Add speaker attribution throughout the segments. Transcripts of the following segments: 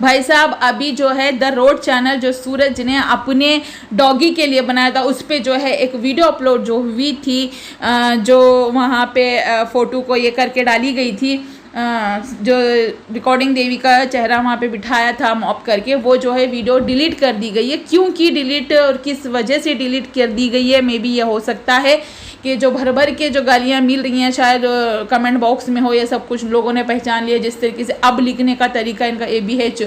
Speaker 1: भाई साहब अभी जो है द रोड चैनल जो सूरज ने अपने डॉगी के लिए बनाया था उस पर जो है एक वीडियो अपलोड जो हुई थी, जो वहाँ पे फ़ोटो को ये करके डाली गई थी, जो रिकॉर्डिंग देवी का चेहरा वहाँ पे बिठाया था मॉप करके, वो जो है वीडियो डिलीट कर दी गई है। क्यों की डिलीट और किस वजह से डिलीट कर दी गई है, मे बी ये हो सकता है कि जो भर भर के जो गालियाँ मिल रही हैं शायद कमेंट बॉक्स में हो, ये सब कुछ लोगों ने पहचान लिया। जिस तरीके से अब लिखने का तरीका इनका ABH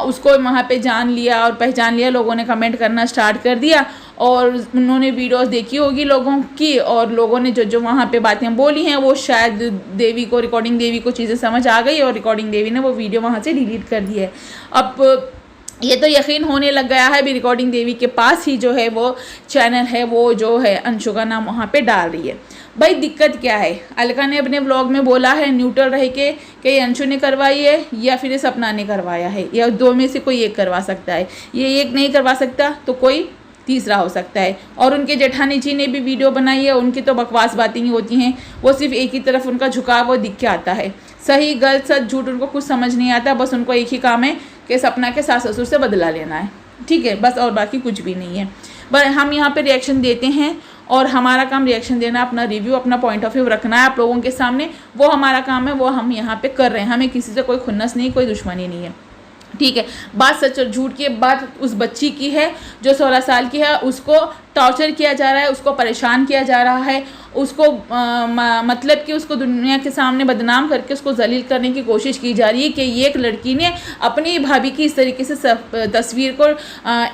Speaker 1: उसको वहाँ पे जान लिया और पहचान लिया, लोगों ने कमेंट करना स्टार्ट कर दिया और उन्होंने वीडियोस देखी होगी लोगों की, और लोगों ने जो जो वहाँ पे बातें बोली हैं वो शायद देवी को, रिकॉर्डिंग देवी को चीज़ें समझ आ गई और रिकॉर्डिंग देवी ने वो वीडियो वहाँ से डिलीट कर दी है। अब ये तो यकीन होने लग गया है भी रिकॉर्डिंग देवी के पास ही जो है वो चैनल है, वो जो है अंशु का नाम वहाँ पे डाल रही है। भाई दिक्कत क्या है, अलका ने अपने व्लॉग में बोला है न्यूट्रल रह के कि अंशु ने करवाई है या फिर सपना ने करवाया है, या दो में से कोई एक करवा सकता है। ये एक नहीं करवा सकता तो कोई तीसरा हो सकता है। और उनके जेठानी जी ने भी वीडियो बनाई है, उनकी तो बकवास बातें ही होती हैं, वो सिर्फ एक ही तरफ उनका झुकाव वो दिख के आता है। सही गलत सच झूठ उनको कुछ समझ नहीं आता, बस उनको एक ही काम है कि सपना के सास ससुर से बदला लेना है, ठीक है, बस, और बाकी कुछ भी नहीं है। बस हम यहाँ पे रिएक्शन देते हैं और हमारा काम रिएक्शन देना, अपना रिव्यू, अपना पॉइंट ऑफ व्यू रखना है आप लोगों के सामने, वो हमारा काम है, वो हम यहाँ पे कर रहे हैं। हमें किसी से कोई खुन्नस नहीं, कोई दुश्मनी नहीं है, ठीक है। बात सच और झूठ की बात उस बच्ची की है जो 16 साल की है, उसको टॉर्चर किया जा रहा है, उसको परेशान किया जा रहा है, उसको मतलब कि उसको दुनिया के सामने बदनाम करके उसको जलील करने की कोशिश की जा रही है कि ये एक लड़की ने अपनी भाभी की इस तरीके से तस्वीर को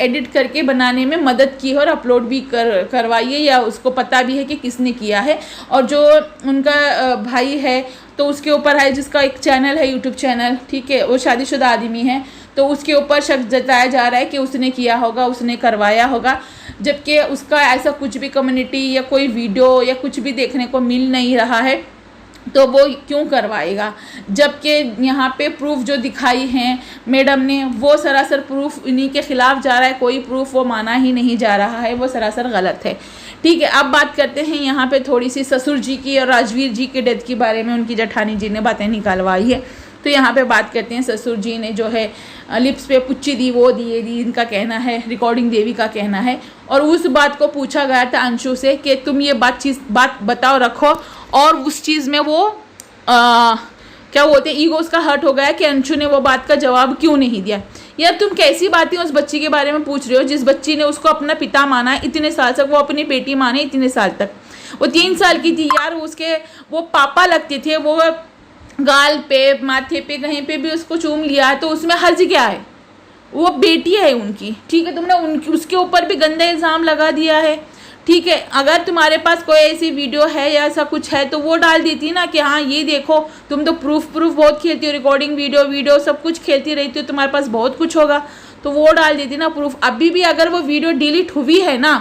Speaker 1: एडिट करके बनाने में मदद की है और अपलोड भी करवाई है, या उसको पता भी है कि किसने किया है। और जो उनका भाई है तो उसके ऊपर है, जिसका एक चैनल है यूट्यूब चैनल, ठीक है, वो शादीशुदा आदमी है, तो उसके ऊपर शक जताया जा रहा है कि उसने किया होगा, उसने करवाया होगा, जबकि उसका ऐसा कुछ भी कम्युनिटी या कोई वीडियो या कुछ भी देखने को मिल नहीं रहा है, तो वो क्यों करवाएगा। जबकि यहाँ पे प्रूफ जो दिखाई हैं मैडम ने, वो सरासर प्रूफ इन्हीं के ख़िलाफ़ जा रहा है, कोई प्रूफ वो माना ही नहीं जा रहा है, वो सरासर गलत है, ठीक है। अब बात करते हैं यहाँ पे थोड़ी सी ससुर जी की और राजवीर जी के डेथ के बारे में, उनकी जेठानी जी ने बातें निकालवाई है। तो यहाँ पे बात करते हैं, ससुर जी ने जो है लिप्स पे पुच्ची दी, वो दिए दी, इनका कहना है, रिकॉर्डिंग देवी का कहना है। और उस बात को पूछा गया था अंशु से कि तुम ये बात बताओ रखो, और उस चीज़ में वो क्या बोलते हैं, ईगो उसका हर्ट हो गया कि अंशु ने वो बात का जवाब क्यों नहीं दिया। यार तुम कैसी बातें उस बच्ची के बारे में पूछ रहे हो, जिस बच्ची ने उसको अपना पिता माना है इतने साल तक, वो अपनी बेटी माने इतने साल तक, वो 3 साल की थी यार, उसके वो पापा लगते थे, वो गाल पे, माथे पे, कहीं पे भी उसको चूम लिया, तो उसमें हर्ज क्या है, वो बेटी है उनकी, ठीक है। तुमने उनकी उसके ऊपर भी गंदा इल्ज़ाम लगा दिया है, ठीक है। अगर तुम्हारे पास कोई ऐसी वीडियो है या ऐसा कुछ है तो वो डाल देती ना कि हाँ ये देखो, तुम तो प्रूफ बहुत खेलती हो, रिकॉर्डिंग वीडियो सब कुछ खेलती रहती हो, तुम्हारे पास बहुत कुछ होगा, तो वो डाल देती ना प्रूफ। अभी भी अगर वो वीडियो डिलीट हुई है ना,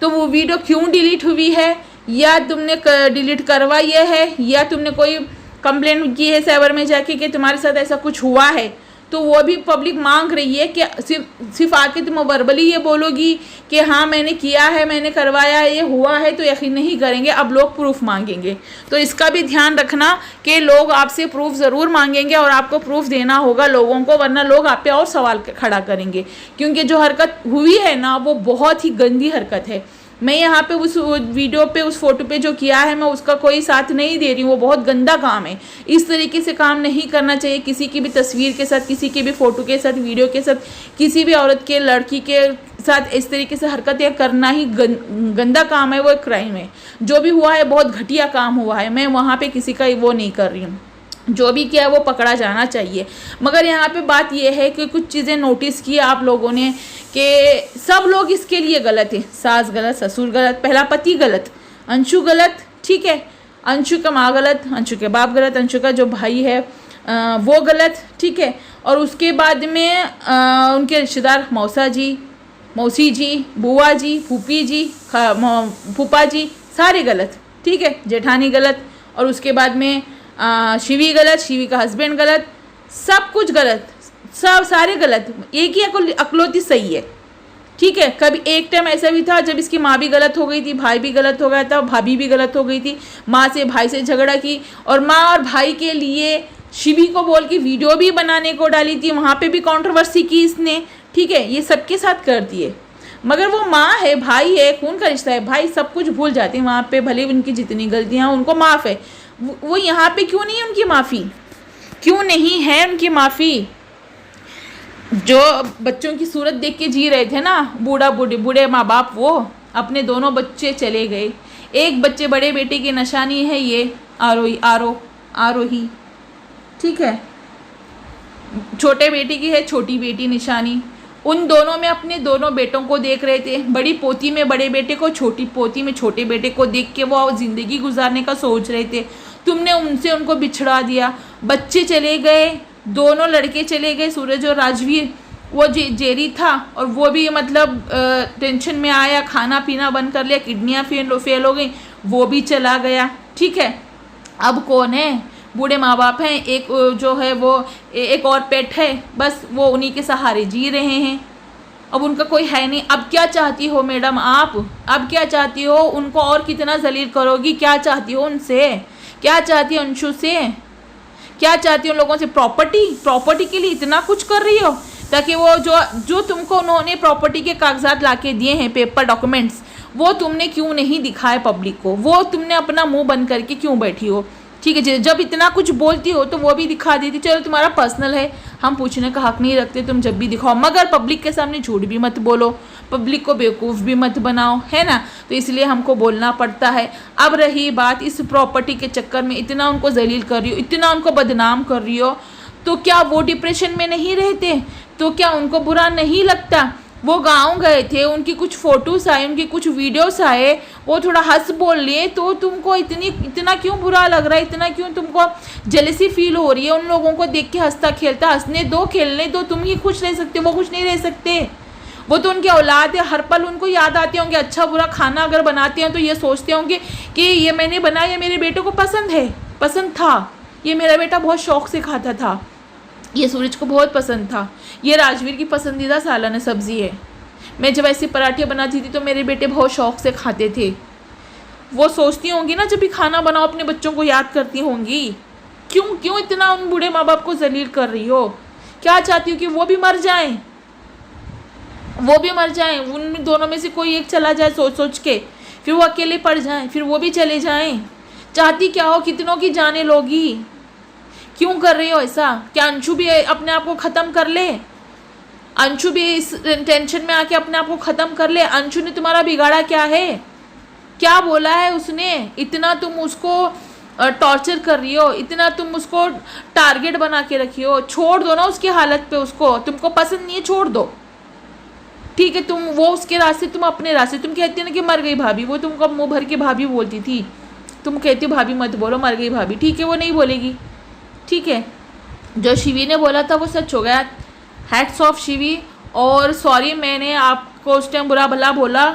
Speaker 1: तो वो वीडियो क्यों डिलीट हुई है, या तुमने डिलीट करवाई है, या तुमने कोई कंप्लेंट की है साइबर में जाके कि तुम्हारे साथ ऐसा कुछ हुआ है, तो वो भी पब्लिक मांग रही है कि सिर्फ आके तुम वर्बली ये बोलोगी कि हाँ मैंने किया है, मैंने करवाया है, ये हुआ है, तो यकीन नहीं करेंगे, अब लोग प्रूफ मांगेंगे। तो इसका भी ध्यान रखना कि लोग आपसे प्रूफ ज़रूर मांगेंगे और आपको प्रूफ देना होगा लोगों को, वरना लोग आप पे और सवाल खड़ा करेंगे, क्योंकि जो हरकत हुई है ना वो बहुत ही गंदी हरकत है। मैं यहाँ पे उस वीडियो पे, उस फोटो पे जो किया है, मैं उसका कोई साथ नहीं दे रही हूँ, वो बहुत गंदा काम है। इस तरीके से काम नहीं करना चाहिए, किसी की भी तस्वीर के साथ, किसी की भी फ़ोटो के साथ, वीडियो के साथ, किसी भी औरत के, लड़की के साथ इस तरीके से हरकतें करना ही गंदा काम है, वो एक क्राइम है। जो भी हुआ है बहुत घटिया काम हुआ है, मैं वहाँ पर किसी का वो नहीं कर रही हूँ, जो भी किया है वो पकड़ा जाना चाहिए। मगर यहाँ पे बात ये है कि कुछ चीज़ें नोटिस की आप लोगों ने कि सब लोग इसके लिए गलत है, सास गलत, ससुर गलत, पहला पति गलत, अंशु गलत, ठीक है, अंशु का माँ गलत, अंशु के बाप गलत, अंशु का जो भाई है वो गलत, ठीक है। और उसके बाद में उनके रिश्तेदार मौसा जी, मौसी जी, बुआ जी, फूफी जी, फूफा जी, सारे गलत, ठीक है, जेठानी गलत, और उसके बाद में शिवी गलत, शिवी का हस्बैंड गलत, सब कुछ गलत, सब सारे गलत, एक ही अकलौती सही है, ठीक है। कभी एक टाइम ऐसा भी था जब इसकी माँ भी गलत हो गई थी, भाई भी गलत हो गया था, भाभी भी गलत हो गई थी, माँ से भाई से झगड़ा की, और माँ और भाई के लिए शिवी को बोल के वीडियो भी बनाने को डाली थी, वहाँ पे भी कंट्रोवर्सी की इसने, ठीक है, ये सबके साथ करती है। मगर वो माँ है, भाई है, खून का रिश्ता है, भाई सब कुछ भूल जाते हैं वहाँ पे, भले उनकी जितनी गलतियाँ उनको माफ़ है। वो यहाँ पे क्यों नहीं है उनकी माफ़ी, क्यों नहीं है उनकी माफ़ी? जो बच्चों की सूरत देख के जी रहे थे ना बूढ़े माँ बाप, वो अपने दोनों बच्चे चले गए। एक बच्चे बड़े बेटे की निशानी है ये आरोही, ठीक है, छोटे बेटे की है छोटी बेटी निशानी। उन दोनों में अपने दोनों बेटों को देख रहे थे, बड़ी पोती में बड़े बेटे को, छोटी पोती में छोटे बेटे को देख के वो ज़िंदगी गुजारने का सोच रहे थे। तुमने उनको बिछड़ा दिया, बच्चे चले गए, दोनों लड़के चले गए, सूरज और राजवीर। वो जेरी था और वो भी मतलब टेंशन में आया, खाना पीना बंद कर लिया, किडनियाँ फेल हो गई, वो भी चला गया, ठीक है। अब कौन है? बूढ़े माँ बाप हैं, एक जो है वो एक और पेट है, बस वो उन्हीं के सहारे जी रहे हैं। अब उनका कोई है नहीं। अब क्या चाहती हो मैडम आप? अब क्या चाहती हो? उनको और कितना जलील करोगी? क्या चाहती हो उनसे? क्या चाहती हो अंशु से? क्या चाहती हो उन लोगों से? प्रॉपर्टी के लिए इतना कुछ कर रही हो ताकि वो जो तुमको उन्होंने प्रॉपर्टी के कागजात लाके दिए हैं, पेपर डॉक्यूमेंट्स, वो तुमने क्यों नहीं दिखाए पब्लिक को? वो तुमने अपना मुंह बंद करके क्यों बैठी हो? ठीक है, जब इतना कुछ बोलती हो तो वो भी दिखा देती। चलो तुम्हारा पर्सनल है, हम पूछने का हक नहीं रखते, तुम जब भी दिखाओ, मगर पब्लिक के सामने झूठ भी मत बोलो, पब्लिक को बेवकूफ़ भी मत बनाओ, है ना। तो इसलिए हमको बोलना पड़ता है। अब रही बात इस प्रॉपर्टी के चक्कर में इतना उनको जलील कर रही हो, इतना उनको बदनाम कर रही हो, तो क्या वो डिप्रेशन में नहीं रहते? तो क्या उनको बुरा नहीं लगता? वो गांव गए थे, उनकी कुछ फ़ोटोज़ आए, उनकी कुछ वीडियोस आए, वो थोड़ा हंस बोल लिए, तो तुमको इतना क्यों बुरा लग रहा है? इतना क्यों तुमको जेलसी फील हो रही है उन लोगों को देख के? हंसता खेलता हंसने दो, खेलने दो, तुम ही खुश रह सकते हो, वो खुश नहीं रह सकते। वो तो उनकी औलाद है, हर पल उनको याद आते होंगे। अच्छा बुरा खाना अगर बनाते हैं तो ये सोचते होंगे कि ये मैंने बनाया, मेरे बेटे को पसंद था, ये मेरा बेटा बहुत शौक से खाता था, ये सूरज को बहुत पसंद था, ये राजवीर की पसंदीदा सालन सब्ज़ी है, मैं जब ऐसी पराठे बनाती थी तो मेरे बेटे बहुत शौक से खाते थे। वो सोचती होंगी ना, जब भी खाना बनाओ अपने बच्चों को याद करती होंगी। क्यों इतना उन बूढ़े माँ बाप को जलील कर रही हो? क्या चाहती हो कि वो भी मर जाएं? उन दोनों में से कोई एक चला जाए सोच के, फिर वो अकेले पड़ जाएं, फिर वो भी चले जाएं। चाहती क्या हो? कितनों की जाने लोगी? क्यों कर रही हो ऐसा? क्या अंशु भी अपने आप को ख़त्म कर ले? अंशु भी इस टेंशन में आके अपने आप को ख़त्म कर ले? अंशु ने तुम्हारा बिगाड़ा क्या है? क्या बोला है उसने? इतना तुम उसको टॉर्चर कर रही हो, इतना तुम उसको टारगेट बना के रखी हो। छोड़ दो ना उसकी हालत पे उसको, तुमको पसंद नहीं है छोड़ दो, ठीक है। तुम वो उसके रास्ते, तुम अपने रास्ते। तुम कहती ना कि मर गई भाभी, वो तुमको मुँह भर के भाभी बोलती थी, तुम कहती हो भाभी मत बोलो, मर गई भाभी, ठीक है, वो नहीं बोलेगी, ठीक है। जो शिवी ने बोला था वो सच हो गया। Hats off Shivi. और सॉरी, मैंने आपको उस टाइम बुरा भला बोला,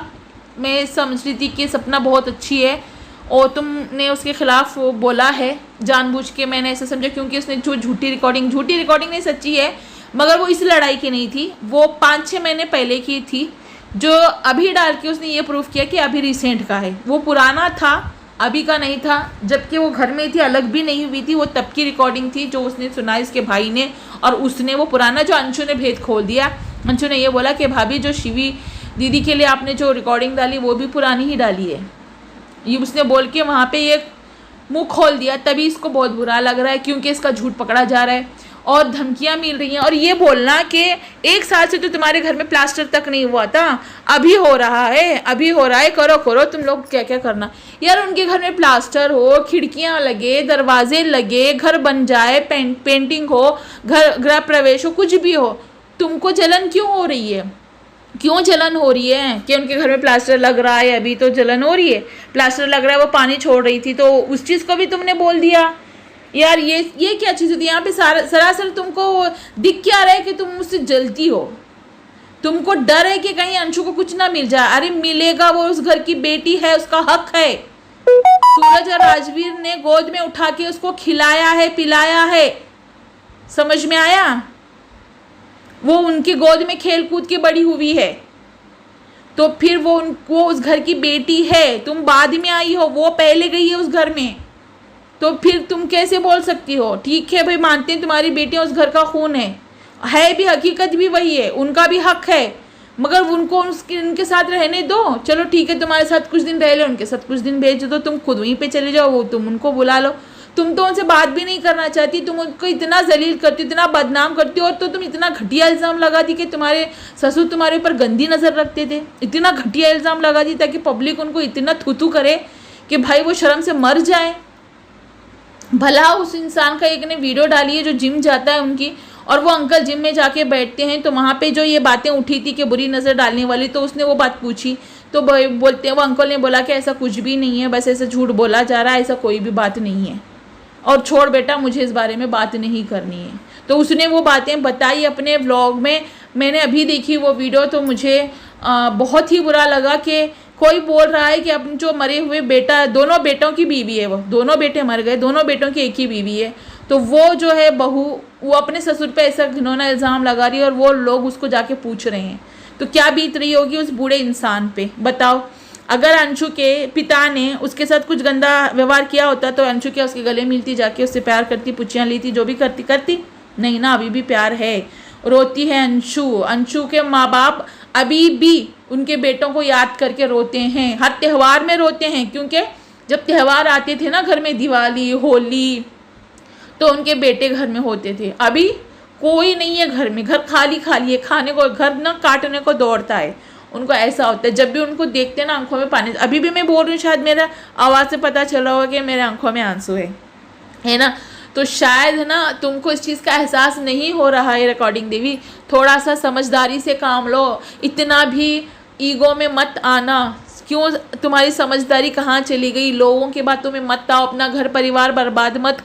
Speaker 1: मैं समझ रही थी कि सपना बहुत अच्छी है और तुमने उसके खिलाफ वो बोला है जानबूझ के, मैंने ऐसा समझा, क्योंकि उसने जो झूठी रिकॉर्डिंग नहीं, सच्ची है, मगर वो इस लड़ाई की नहीं थी, वो 5-6 महीने पहले की थी। जो अभी डाल के उसने ये प्रूफ किया कि अभी रिसेंट का है, वो पुराना था, अभी का नहीं था, जबकि वो घर में थी, अलग भी नहीं हुई थी, वो तब की रिकॉर्डिंग थी जो उसने सुनाई उसके भाई ने, और उसने वो पुराना जो अंशु ने भेद खोल दिया। अंशु ने ये बोला कि भाभी जो शिवी दीदी के लिए आपने जो रिकॉर्डिंग डाली वो भी पुरानी ही डाली है, ये उसने बोल के वहाँ पे ये मुंह खोल दिया। तभी इसको बहुत बुरा लग रहा है, क्योंकि इसका झूठ पकड़ा जा रहा है और धमकियाँ मिल रही हैं। और ये बोलना कि 1 साल से तो तुम्हारे घर में प्लास्टर तक नहीं हुआ था, अभी हो रहा है, करो तुम लोग क्या क्या करना। यार उनके घर में प्लास्टर हो, खिड़कियाँ लगे, दरवाजे लगे, घर बन जाए, पेंटिंग हो, गृह प्रवेश हो, कुछ भी हो, तुमको जलन क्यों हो रही है? क्यों जलन हो रही है कि उनके घर में प्लास्टर लग रहा है? अभी तो जलन हो रही है, प्लास्टर लग रहा है, वो पानी छोड़ रही थी, तो उस चीज़ को भी तुमने बोल दिया। यार ये क्या चीज़ होती है? यहाँ पे सरासर तुमको दिख क्या रहा है कि तुम मुझसे जलती हो, तुमको डर है कि कहीं अंशु को कुछ ना मिल जाए। अरे मिलेगा, वो उस घर की बेटी है, उसका हक है। सूरज और राजवीर ने गोद में उठा के उसको खिलाया है, पिलाया है, समझ में आया? वो उनके गोद में खेल कूद के बड़ी हुई है, तो फिर वो उस घर की बेटी है। तुम बाद में आई हो, वो पहले गई है उस घर में। तो फिर तुम कैसे बोल सकती हो? ठीक है भाई, मानते हैं तुम्हारी बेटियां उस घर का खून है भी, हकीकत भी वही है, उनका भी हक है, मगर उनको उनके साथ रहने दो। चलो ठीक है, तुम्हारे साथ कुछ दिन रह ले, उनके साथ कुछ दिन भेज दो, तुम खुद वहीं पे चले जाओ, वो तुम उनको बुला लो। तुम तो उनसे बात भी नहीं करना चाहती, तुम उनको इतना जलील करती हो, इतना बदनाम करती हो, और तो तुम इतना घटिया इल्ज़ाम लगा दी कि तुम्हारे ससुर तुम्हारे ऊपर गंदी नज़र रखते थे। इतना घटिया इल्ज़ाम लगा दी ताकि पब्लिक उनको इतना थूथू करे कि भाई वो शर्म से मर जाए। भला उस इंसान का एक ने वीडियो डाली है जो जिम जाता है उनकी, और वो अंकल जिम में जाके बैठते हैं, तो वहाँ पे जो ये बातें उठी थी कि बुरी नज़र डालने वाली, तो उसने वो बात पूछी, तो बोलते हैं वो अंकल ने बोला कि ऐसा कुछ भी नहीं है, बस ऐसा झूठ बोला जा रहा है, ऐसा कोई भी बात नहीं है, और छोड़ बेटा, मुझे इस बारे में बात नहीं करनी है। तो उसने वो बातें बताई अपने व्लॉग में। मैंने अभी देखी वो वीडियो, तो मुझे बहुत ही बुरा लगा कि कोई बोल रहा है कि अपने जो मरे हुए बेटा, दोनों बेटों की बीवी है, वो दोनों बेटे मर गए, दोनों बेटों की एक ही बीवी है, तो वो जो है बहू, वो अपने ससुर पे ऐसा घिनौना इल्ज़ाम लगा रही है, और वो लोग उसको जाके पूछ रहे हैं, तो क्या बीत रही होगी उस बूढ़े इंसान पे, बताओ। अगर अंशु के पिता ने उसके साथ कुछ गंदा व्यवहार किया होता तो अंशु क्या उसके गले मिलती, जाके उससे प्यार करती, पुछियाँ लेती, जो भी करती नहीं ना, अभी भी प्यार है। रोती है अंशु के माँ बाप अभी भी उनके बेटों को याद करके रोते हैं, हर त्यौहार में रोते हैं, क्योंकि जब त्यौहार आते थे ना घर में, दिवाली, होली, तो उनके बेटे घर में होते थे। अभी कोई नहीं है घर में, घर खाली खाली है, खाने को घर ना काटने को दौड़ता है, उनको ऐसा होता है। जब भी उनको देखते हैं ना, आंखों में पानी, अभी भी मैं बोल रही हूँ, शायद मेरा आवाज़ से पता चला होगा कि मेरे आंखों में आंसू है ना। तो शायद ना तुमको इस चीज़ का एहसास नहीं हो रहा है रिकॉर्डिंग देवी, थोड़ा सा समझदारी से काम लो, इतना भी ईगो में मत आना। क्यों, तुम्हारी समझदारी कहाँ चली गई? लोगों की बातों में मत आओ, अपना घर परिवार बर्बाद मत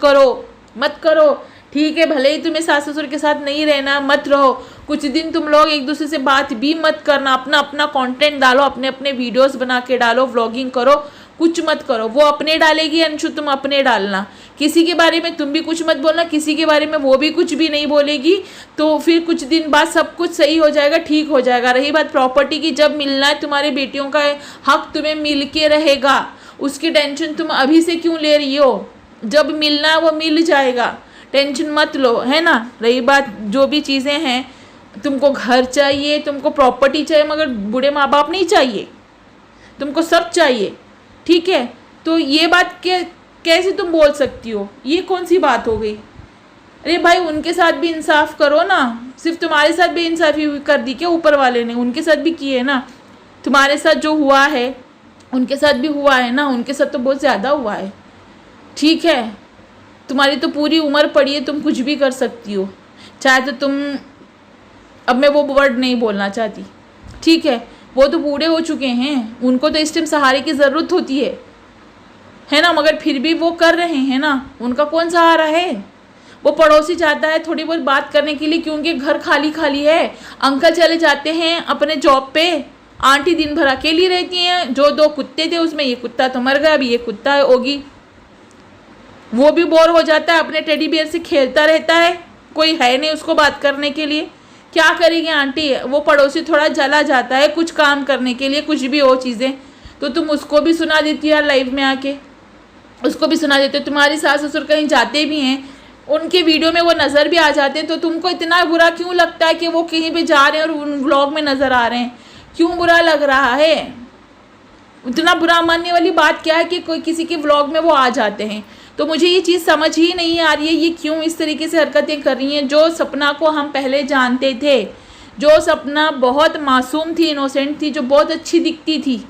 Speaker 1: करो। ठीक है, भले ही तुम्हें सास ससुर के साथ नहीं रहना, मत रहो, कुछ दिन तुम लोग एक दूसरे से बात भी मत करना, अपना कंटेंट डालो, अपने वीडियोस बना के डालो, व्लॉगिंग करो, कुछ मत करो। वो अपने डालेगी अंशु, तुम अपने डालना, किसी के बारे में तुम भी कुछ मत बोलना, किसी के बारे में वो भी कुछ भी नहीं बोलेगी, तो फिर कुछ दिन बाद सब कुछ सही हो जाएगा, ठीक हो जाएगा। रही बात प्रॉपर्टी की, जब मिलना है तुम्हारे बेटियों का हक तुम्हें मिल के रहेगा, उसकी टेंशन तुम अभी से क्यों ले रही हो? जब मिलना है वो मिल जाएगा, टेंशन मत लो, है ना। रही बात जो भी चीज़ें हैं, तुमको घर चाहिए, तुमको प्रॉपर्टी चाहिए, मगर बूढ़े माँ बाप नहीं चाहिए, तुमको सब चाहिए, ठीक है। तो ये बात कैसे तुम बोल सकती हो? ये कौन सी बात हो गई? अरे भाई, उनके साथ भी इंसाफ करो ना, सिर्फ तुम्हारे साथ भी इंसाफी कर दी क्या ऊपर वाले ने? उनके साथ भी की है ना, तुम्हारे साथ जो हुआ है उनके साथ भी हुआ है ना, उनके साथ तो बहुत ज़्यादा हुआ है, ठीक है। तुम्हारी तो पूरी उम्र पड़ी है, तुम कुछ भी कर सकती हो, चाहे तो तुम, अब मैं वो वर्ड नहीं बोलना चाहती, ठीक है। वो तो बूढ़े हो चुके हैं, उनको तो इस टाइम सहारे की ज़रूरत होती है ना, मगर फिर भी वो कर रहे हैं ना, उनका कौन सहारा है? वो पड़ोसी जाता है थोड़ी बहुत बात करने के लिए, क्योंकि घर खाली खाली है, अंकल चले जाते हैं अपने जॉब पे, आंटी दिन भर अकेली रहती हैं, जो 2 कुत्ते थे उसमें ये कुत्ता तो मर गया, अभी ये कुत्ता होगी, वो भी बोर हो जाता है, अपने टेडी बियर से खेलता रहता है, कोई है नहीं उसको बात करने के लिए, क्या करेगी आंटी? वो पड़ोसी थोड़ा जला जाता है कुछ काम करने के लिए, कुछ भी हो चीज़ें, तो तुम उसको भी सुना देती है लाइव में आके, उसको भी सुना देते हो। तुम्हारी सास ससुर कहीं जाते भी हैं, उनके वीडियो में वो नज़र भी आ जाते हैं, तो तुमको इतना बुरा क्यों लगता है कि वो कहीं पे जा रहे हैं और उन व्लॉग में नज़र आ रहे हैं? क्यों बुरा लग रहा है? इतना बुरा मानने वाली बात क्या है कि कोई किसी के व्लॉग में वो आ जाते हैं? तो मुझे ये चीज़ समझ ही नहीं आ रही है, ये क्यों इस तरीके से हरकतें कर रही हैं। जो सपना को हम पहले जानते थे, जो सपना बहुत मासूम थी, इनोसेंट थी, जो बहुत अच्छी दिखती थी,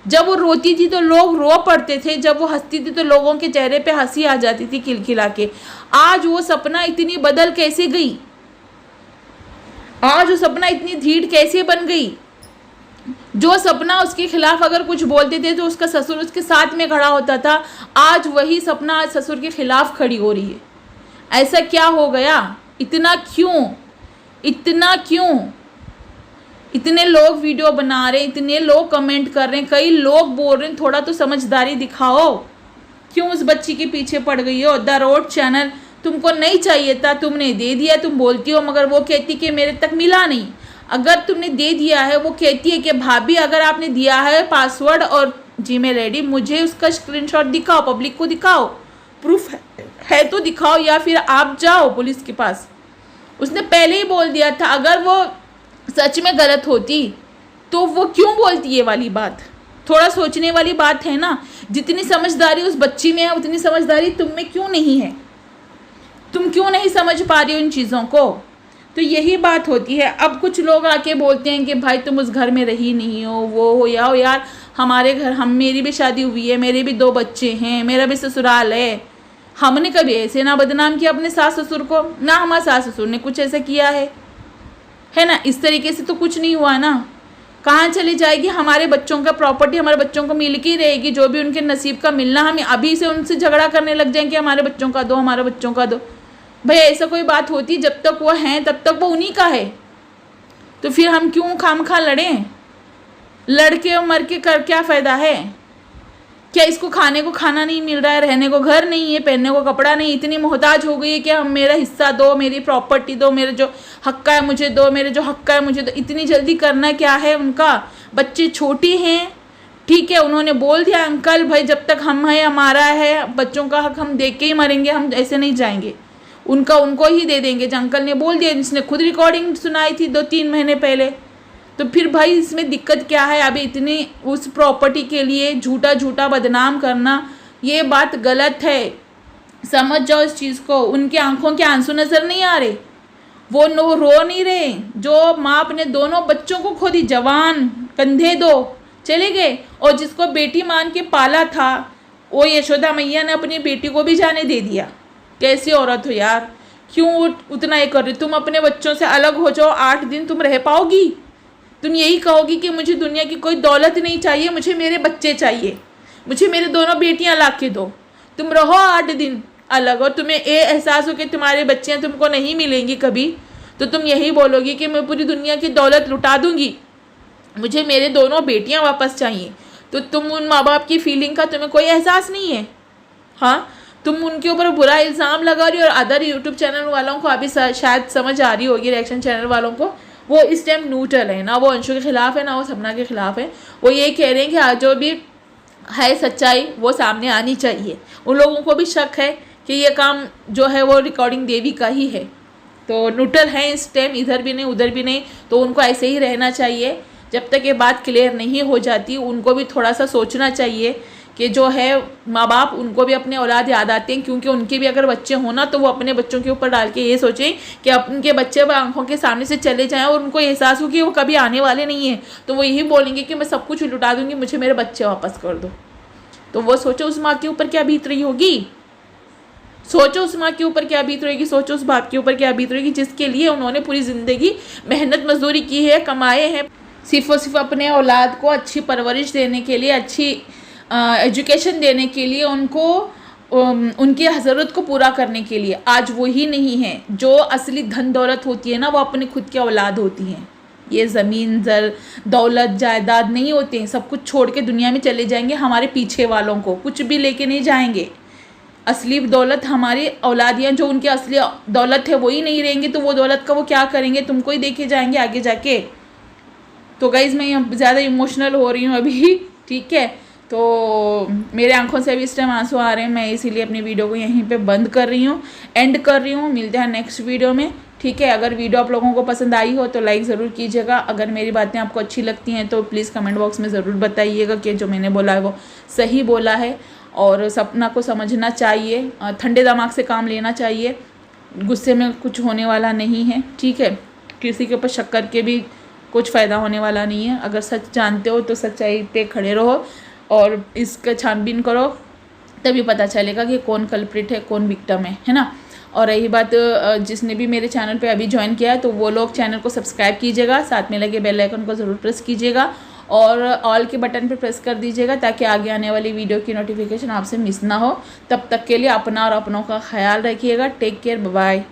Speaker 1: जब वो रोती थी तो लोग रो पड़ते थे, जब वो हंसती थी तो लोगों के चेहरे पे हंसी आ जाती थी खिलखिला के। आज वो सपना इतनी बदल कैसे गई? आज वो सपना इतनी ढीठ कैसे बन गई? जो सपना उसके खिलाफ अगर कुछ बोलते थे तो उसका ससुर उसके साथ में खड़ा होता था, आज वही सपना आज ससुर के खिलाफ खड़ी हो रही है। ऐसा क्या हो गया? इतना क्यों? इतने लोग वीडियो बना रहे हैं, इतने लोग कमेंट कर रहे हैं, कई लोग बोल रहे हैं थोड़ा तो समझदारी दिखाओ। क्यों उस बच्ची के पीछे पड़ गई हो? द रोड चैनल तुमको नहीं चाहिए था, तुमने दे दिया, तुम बोलती हो, मगर वो कहती कि मेरे तक मिला नहीं। अगर तुमने दे दिया है, वो कहती है कि भाभी अगर आपने दिया है पासवर्ड और जीमेल आईडी, मुझे उसका स्क्रीनशॉट दिखाओ, पब्लिक को दिखाओ, प्रूफ है तो दिखाओ, या फिर आप जाओ पुलिस के पास। उसने पहले ही बोल दिया था, अगर वो सच में गलत होती तो वो क्यों बोलती ये वाली बात। थोड़ा सोचने वाली बात है ना। जितनी समझदारी उस बच्ची में है उतनी समझदारी तुम में क्यों नहीं है? तुम क्यों नहीं समझ पा रही हो इन चीज़ों को? तो यही बात होती है। अब कुछ लोग आके बोलते हैं कि भाई तुम उस घर में रही नहीं हो, वो हो या हो। यार हमारे घर, मेरी भी शादी हुई है, मेरे भी 2 बच्चे हैं, मेरा भी ससुराल है। हमने कभी ऐसे ना बदनाम किया अपने सास ससुर को, ना हमारे सास ससुर ने कुछ ऐसा किया है ना। इस तरीके से तो कुछ नहीं हुआ ना। कहाँ चली जाएगी हमारे बच्चों का प्रॉपर्टी? हमारे बच्चों को मिल के ही रहेगी, जो भी उनके नसीब का मिलना। हम अभी से उनसे झगड़ा करने लग जाएंगे, हमारे बच्चों का दो, हमारे बच्चों का दो। भाई ऐसा कोई बात होती? जब तक वो हैं तब तक वो उन्हीं का है, तो फिर हम क्यों खामखा लड़ें? लड़के मर के कर क्या फ़ायदा है? क्या इसको खाने को खाना नहीं मिल रहा है, रहने को घर नहीं है, पहनने को कपड़ा नहीं? इतनी मोहताज हो गई है कि हम मेरा हिस्सा दो, मेरी प्रॉपर्टी दो, मेरे जो हक का है मुझे दो, मेरे जो हक का है मुझे दो। इतनी जल्दी करना क्या है उनका? बच्चे छोटी हैं, ठीक है, उन्होंने बोल दिया अंकल भाई जब तक हम है हमारा है, बच्चों का हक हम दे के ही मरेंगे, हम ऐसे नहीं जाएंगे। उनका उनको ही दे देंगे। जो अंकल ने बोल दिया, जिसने खुद रिकॉर्डिंग सुनाई थी 2-3 महीने पहले। तो फिर भाई इसमें दिक्कत क्या है? अभी इतनी उस प्रॉपर्टी के लिए झूठा झूठा बदनाम करना, ये बात गलत है। समझ जाओ इस चीज़ को। उनकी आंखों के आंसू नज़र नहीं आ रहे, वो रो नहीं रहे। जो माँ अपने दोनों बच्चों को खो दी, जवान कंधे दो चले गए, और जिसको बेटी मान के पाला था, वो यशोदा मैया ने अपनी बेटी को भी जाने दे दिया। कैसी औरत हो यार? क्यों उतना ये कर रही? तुम अपने बच्चों से अलग हो जाओ, 8 दिन तुम रह पाओगी? तुम यही कहोगी कि मुझे दुनिया की कोई दौलत नहीं चाहिए, मुझे मेरे बच्चे चाहिए, मुझे मेरे दोनों बेटियां ला के दो। तुम रहो 8 दिन अलग, और तुम्हें ये एहसास हो कि तुम्हारे बच्चे तुमको नहीं मिलेंगी कभी, तो तुम यही बोलोगी कि मैं पूरी दुनिया की दौलत लुटा दूंगी, मुझे मेरे दोनों बेटियां वापस चाहिए। तो तुम उन माँ बाप की फीलिंग का तुम्हें कोई एहसास नहीं है। हाँ, तुम उनके ऊपर बुरा इल्ज़ाम लगा रही हो। और अदर यूट्यूब चैनल वालों को अभी शायद समझ आ रही होगी, रिएक्शन चैनल वालों को, वो इस टाइम न्यूट्रल है ना। वो अंशु के खिलाफ है ना वो सपना के खिलाफ है। वो ये कह रहे हैं कि आज जो भी है सच्चाई वो सामने आनी चाहिए। उन लोगों को भी शक है कि ये काम जो है वो रिकॉर्डिंग देवी का ही है। तो न्यूट्रल है इस टाइम, इधर भी नहीं उधर भी नहीं। तो उनको ऐसे ही रहना चाहिए जब तक ये बात क्लियर नहीं हो जाती। उनको भी थोड़ा सा सोचना चाहिए कि जो है माँ बाप, उनको भी अपने औलाद याद आते हैं, क्योंकि उनके भी अगर बच्चे होना तो वो अपने बच्चों के ऊपर डाल के ये सोचें कि उनके बच्चे आंखों के सामने से चले जाएं, और उनको एहसास हो कि वो कभी आने वाले नहीं हैं। तो वो यही बोलेंगे कि मैं सब कुछ लुटा दूंगी, मुझे मेरे बच्चे वापस कर दो। तो वो सोचो उस माँ के ऊपर क्या बीत रही होगी, सोचो उस माँ के ऊपर क्या बीत रहेगी, सोचो उस बाप के ऊपर क्या बीत रहेगी, जिसके लिए उन्होंने पूरी ज़िंदगी मेहनत मजदूरी की है, कमाए हैं, सिर्फ और सिर्फ अपने औलाद को अच्छी परवरिश देने के लिए, अच्छी एजुकेशन देने के लिए, उनको उनकी ज़रूरत को पूरा करने के लिए। आज वही नहीं है। जो असली धन दौलत होती है ना, वो अपने खुद की औलाद होती हैं। ये ज़मीन दौलत जायदाद नहीं होते हैं। सब कुछ छोड़ के दुनिया में चले जाएंगे, हमारे पीछे वालों को कुछ भी लेके नहीं जाएंगे। असली दौलत हमारी औलादियाँ, जो उनकी असली दौलत है वही नहीं रहेंगे, तो वो दौलत का वो क्या करेंगे? तुमको ही देखे जाएंगे आगे जाके। तो गाइज़ मैं ज़्यादा इमोशनल हो रही हूँ अभी, ठीक है। तो मेरे आंखों से अभी इस टाइम आंसू आ रहे हैं, मैं इसीलिए अपनी वीडियो को यहीं पे बंद कर रही हूँ, एंड कर रही हूँ। मिलते हैं नेक्स्ट वीडियो में, ठीक है। अगर वीडियो आप लोगों को पसंद आई हो तो लाइक ज़रूर कीजिएगा। अगर मेरी बातें आपको अच्छी लगती हैं तो प्लीज़ कमेंट बॉक्स में ज़रूर बताइएगा कि जो मैंने बोला है वो सही बोला है। और सपना को समझना चाहिए, ठंडे दिमाग से काम लेना चाहिए, गुस्से में कुछ होने वाला नहीं है, ठीक है। किसी के ऊपर शक करके भी कुछ फ़ायदा होने वाला नहीं है। अगर सच जानते हो तो सच्चाई पे खड़े रहो और इसका छानबीन करो, तभी पता चलेगा कि कौन कल्प्रिट है, कौन विक्टिम है ना। और रही बात जिसने भी मेरे चैनल पे अभी ज्वाइन किया है तो वो लोग चैनल को सब्सक्राइब कीजिएगा, साथ में लगे बेल आइकन को ज़रूर प्रेस कीजिएगा और ऑल के बटन पे प्रेस कर दीजिएगा, ताकि आगे आने वाली वीडियो की नोटिफिकेशन आपसे मिस ना हो। तब तक के लिए अपना और अपनों का ख्याल रखिएगा। Take care, bye bye.